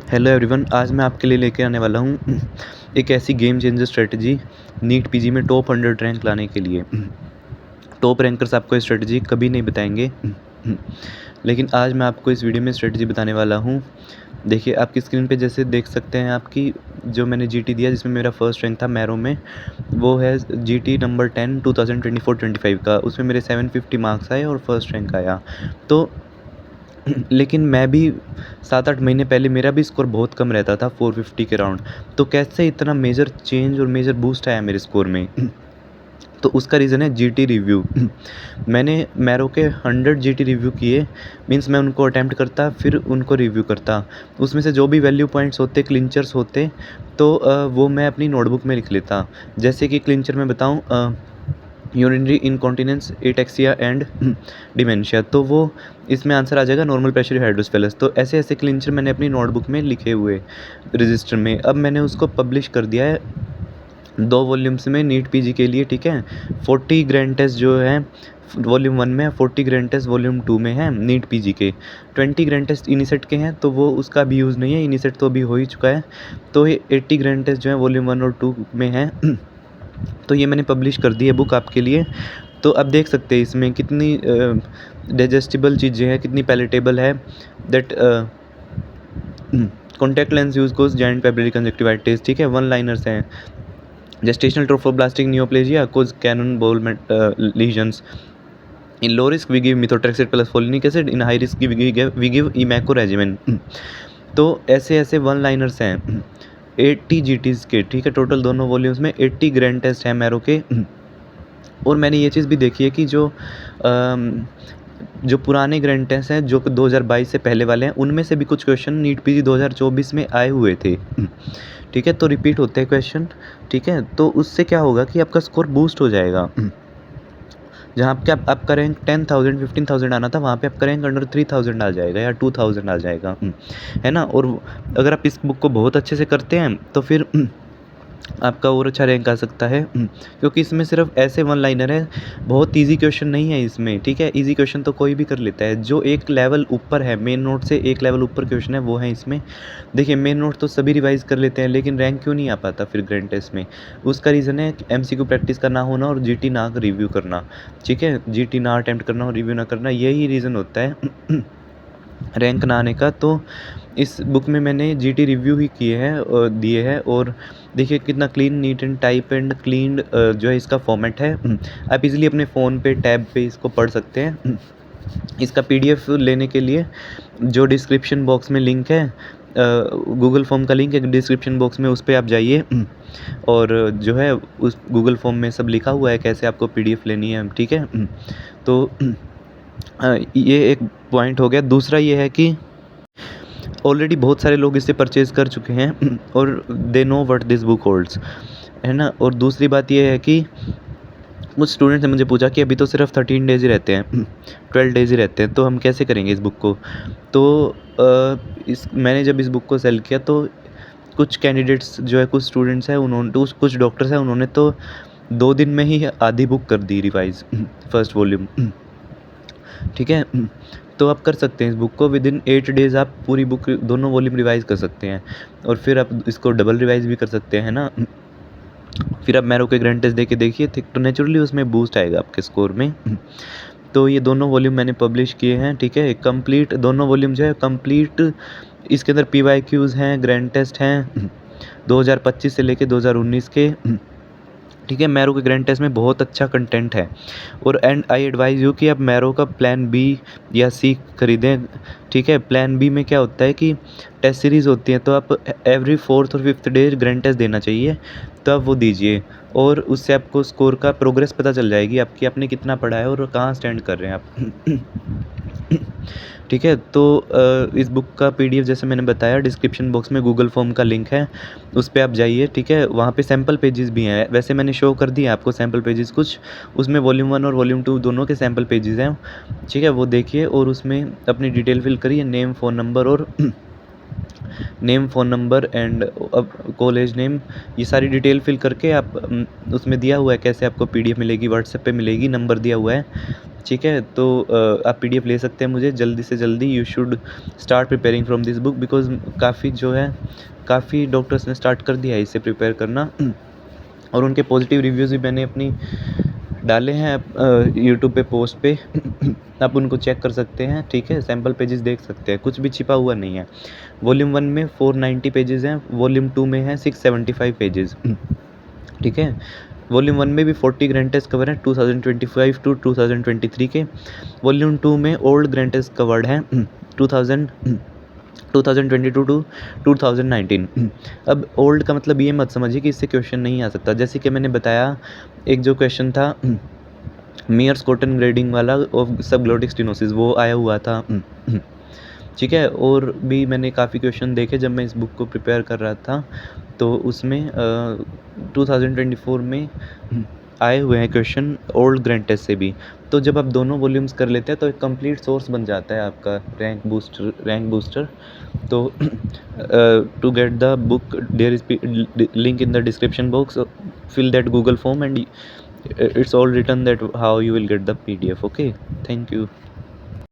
Hello everyone, आज मैं आपके लिए लेके आने वाला हूँ एक ऐसी game changer strategy NEET PG में टॉप 100 रैंक लाने के लिए। टॉप रैंकर्स आपको ये स्ट्रेटजी कभी नहीं बताएंगे, लेकिन आज मैं आपको इस वीडियो में स्ट्रेटजी बताने वाला हूँ। देखिए, आपकी स्क्रीन पे जैसे देख सकते हैं, आपकी जो मैंने जीटी दिया जिसमें मेरा फर्स्ट रैंक था मैरो में, वो है जीटी नंबर 10 2024-25 का। उसमें मेरे 750 मार्क्स आए और फर्स्ट रैंक आया। तो लेकिन मैं भी 7-8 महीने पहले मेरा भी स्कोर बहुत कम रहता था, 450 के राउंड। तो कैसे इतना मेजर चेंज और मेजर बूस्ट आया मेरे स्कोर में? तो उसका रीज़न है जीटी रिव्यू। मैंने मैरो के 100 जीटी रिव्यू किए, मीन्स मैं उनको अटेम्प्ट करता फिर उनको रिव्यू करता। उसमें से जो भी वैल्यू पॉइंट्स होते, क्लिंचर्स होते, तो वो मैं अपनी नोटबुक में लिख लेता। जैसे कि क्लिंचर में बताऊँ, urinary incontinence, ataxia and dementia, तो वो इसमें आंसर आ जाएगा नॉर्मल प्रेशर हाइड्रोस्फेलस। तो ऐसे ऐसे क्लिंचर मैंने अपनी नोटबुक में लिखे हुए रजिस्टर में। अब मैंने उसको पब्लिश कर दिया है 2 वॉल्यूम्स में नीट पीजी के लिए, ठीक है। 40 ग्रैंड टेस्ट जो है वॉल्यूम 1 में है, 40 ग्रैंड टेस्ट वॉल्यूम 2 में है नीट पीजी के। 20 ग्रैंड टेस्ट इनिसेट के हैं, तो वो उसका भी यूज़ नहीं है, इनिसेट तो अभी हो ही चुका है। तो ये 80 ग्रैंड टेस्ट जो है वॉल्यूम 1 और 2 में है। तो ये मैंने पब्लिश कर दी है बुक आपके लिए। तो अब देख सकते हैं इसमें कितनी डाइजेस्टिबल चीज़ें हैं, कितनी पैलेटेबल है। That contact lens use cause giant papillary conjunctivitis, ठीक है। वन लाइनर्स हैं। Gestational trophoblastic neoplasia cause cannon ball lesions. In low risk we give methotrexate plus folinic acid, in high risk we give EMACO regimen. तो ऐसे ऐसे one liners हैं 80 जीटीज़ के, ठीक है। टोटल दोनों वॉल्यूम्स में 80 ग्रैंड टेस्ट हैं मैरो के। और मैंने ये चीज़ भी देखी है कि जो पुराने ग्रैंड टेस्ट हैं, जो 2022 से पहले वाले हैं, उनमें से भी कुछ क्वेश्चन नीट पीजी 2024 में आए हुए थे, ठीक है। तो रिपीट होते हैं क्वेश्चन, ठीक है। तो उससे क्या होगा कि आपका स्कोर बूस्ट हो जाएगा। जहाँ आपका रैंक 10,000 15,000 आना था, वहाँ पे आपका रैंक अंडर 3,000 आ जाएगा या 2,000 आ जाएगा, है ना। और अगर आप इस बुक को बहुत अच्छे से करते हैं तो फिर आपका और अच्छा रैंक आ सकता है, क्योंकि इसमें सिर्फ ऐसे वन लाइनर है। बहुत इजी क्वेश्चन नहीं है इसमें, ठीक है। इजी क्वेश्चन तो कोई भी कर लेता है। जो एक लेवल ऊपर है, मेन नोट से एक लेवल ऊपर क्वेश्चन है, वो है इसमें। देखिए, मेन नोट तो सभी रिवाइज कर लेते हैं, लेकिन रैंक क्यों नहीं आ पाता फिर ग्रैंड टेस्ट में? उसका रीज़न है एमसीक्यू प्रैक्टिस का ना होना और जीटी ना रिव्यू करना, ठीक है। जीटी ना अटेम्प्ट करना और रिव्यू ना करना, यही रीज़न होता है रैंक ना आने का। तो इस बुक में मैंने जीटी रिव्यू ही किए हैं और दिए हैं। और देखिए कितना clean, neat and type and clean जो है इसका फॉर्मेट है। आप इजीली अपने फ़ोन पे, टैब पे इसको पढ़ सकते हैं। इसका पीडीएफ लेने के लिए जो डिस्क्रिप्शन बॉक्स में लिंक है, गूगल फॉर्म का लिंक है डिस्क्रिप्शन बॉक्स में, उस पर आप जाइए और जो है उस गूगल फॉर्म में सब लिखा हुआ है कैसे आपको पीडीएफ लेनी है, ठीक है। तो ये एक पॉइंट हो गया। दूसरा ये है कि ऑलरेडी बहुत सारे लोग इसे परचेज़ कर चुके हैं और they know what this book holds, है ना। और दूसरी बात ये है कि कुछ स्टूडेंट्स ने मुझे पूछा कि अभी तो सिर्फ 13 डेज़ ही रहते हैं, 12 डेज़ ही रहते हैं, तो हम कैसे करेंगे इस बुक को? तो मैंने जब इस बुक को सेल किया तो कुछ कैंडिडेट्स जो है, कुछ स्टूडेंट्स हैं, उन्होंने तो कुछ डॉक्टर्स हैं, उन्होंने तो 2 दिन में ही आधी बुक कर दी रिवाइज़, फर्स्ट वॉल्यूम, ठीक है। तो आप कर सकते हैं इस बुक को विदिन 8 डेज़, आप पूरी बुक दोनों वॉल्यूम रिवाइज़ कर सकते हैं। और फिर आप इसको डबल रिवाइज़ भी कर सकते हैं ना। फिर आप मैरो के ग्रैंड टेस्ट दे के देखिए, तो नेचुरली उसमें बूस्ट आएगा आपके स्कोर में। तो ये दोनों वॉल्यूम मैंने पब्लिश किए हैं, ठीक है। कंप्लीट दोनों वॉल्यूम जो है कंप्लीट, इसके अंदर पीवाईक्यूज़ हैं, ग्रैंड टेस्ट हैं 2025 से लेके 2019 के, ठीक है। मैरो के ग्रैंड टेस्ट में बहुत अच्छा कंटेंट है। और एंड आई एडवाइज़ यू कि आप मैरो का प्लान बी या सी खरीदें, ठीक है। प्लान बी में क्या होता है कि टेस्ट सीरीज़ होती है, तो आप एवरी 4th और 5th डे ग्रैंड टेस्ट देना चाहिए, तो आप वो दीजिए। और उससे आपको स्कोर का प्रोग्रेस पता चल जाएगी आपकी, आपने कितना पढ़ा है और कहाँ स्टैंड कर रहे हैं आप, ठीक है। तो इस बुक का पीडीएफ जैसे मैंने बताया, डिस्क्रिप्शन बॉक्स में गूगल फॉर्म का लिंक है, उस पर आप जाइए, ठीक है। वहाँ पे सैम्पल पेजेस भी हैं, वैसे मैंने शो कर दिया आपको सैम्पल पेजेस कुछ, उसमें वॉल्यूम 1 और वॉल्यूम 2 दोनों के सैम्पल पेजेस हैं, ठीक है। वो देखिए और उसमें अपनी डिटेल फिल करिए, नेम, फ़ोन नंबर और नेम, फ़ोन नंबर एंड अब कॉलेज नेम, ये सारी डिटेल फिल करके आप उसमें दिया हुआ है कैसे आपको पीडीएफ मिलेगी, व्हाट्सएप पे मिलेगी, नंबर दिया हुआ है, ठीक है। तो आप पीडीएफ ले सकते हैं मुझे जल्दी से जल्दी। You should start preparing from this book because काफ़ी जो है काफ़ी डॉक्टर्स ने स्टार्ट कर दिया है इसे प्रिपेयर करना और उनके पॉजिटिव रिव्यूज़ भी मैंने अपनी डाले हैं यूट्यूब पे पोस्ट पे आप उनको चेक कर सकते हैं, ठीक है। सैंपल पेजेस देख सकते हैं, कुछ भी छिपा हुआ नहीं है। वॉल्यूम 1 में 490 पेजेस हैं, वॉल्यूम 2 में है 675 पेजेस, ठीक है। वॉल्यूम 1 में भी 40 ग्रैंड टेस्ट कवर हैं 2025 टू 2023 के। वॉल्यूम 2 में ओल्ड ग्रैंड टेस्ट कवर्ड हैं 2022 टू 2019। अब ओल्ड का मतलब ये मत समझिए कि इससे क्वेश्चन नहीं आ सकता। जैसे कि मैंने बताया, एक जो क्वेश्चन था मेयर्स कॉटन ग्रेडिंग वाला ऑफ सबग्लोटिक स्टेनोसिस, वो आया हुआ था, ठीक है। और भी मैंने काफ़ी क्वेश्चन देखे जब मैं इस बुक को प्रिपेयर कर रहा था, तो उसमें 2024 में आए हुए हैं क्वेश्चन ओल्ड ग्रैंड टेस्ट से भी। तो जब आप दोनों वॉल्यूम्स कर लेते हैं तो एक कंप्लीट सोर्स बन जाता है आपका रैंक बूस्टर। तो to get the book there is link in the description box, fill that Google form and it's all written that how you will get the PDF. Okay, thank you.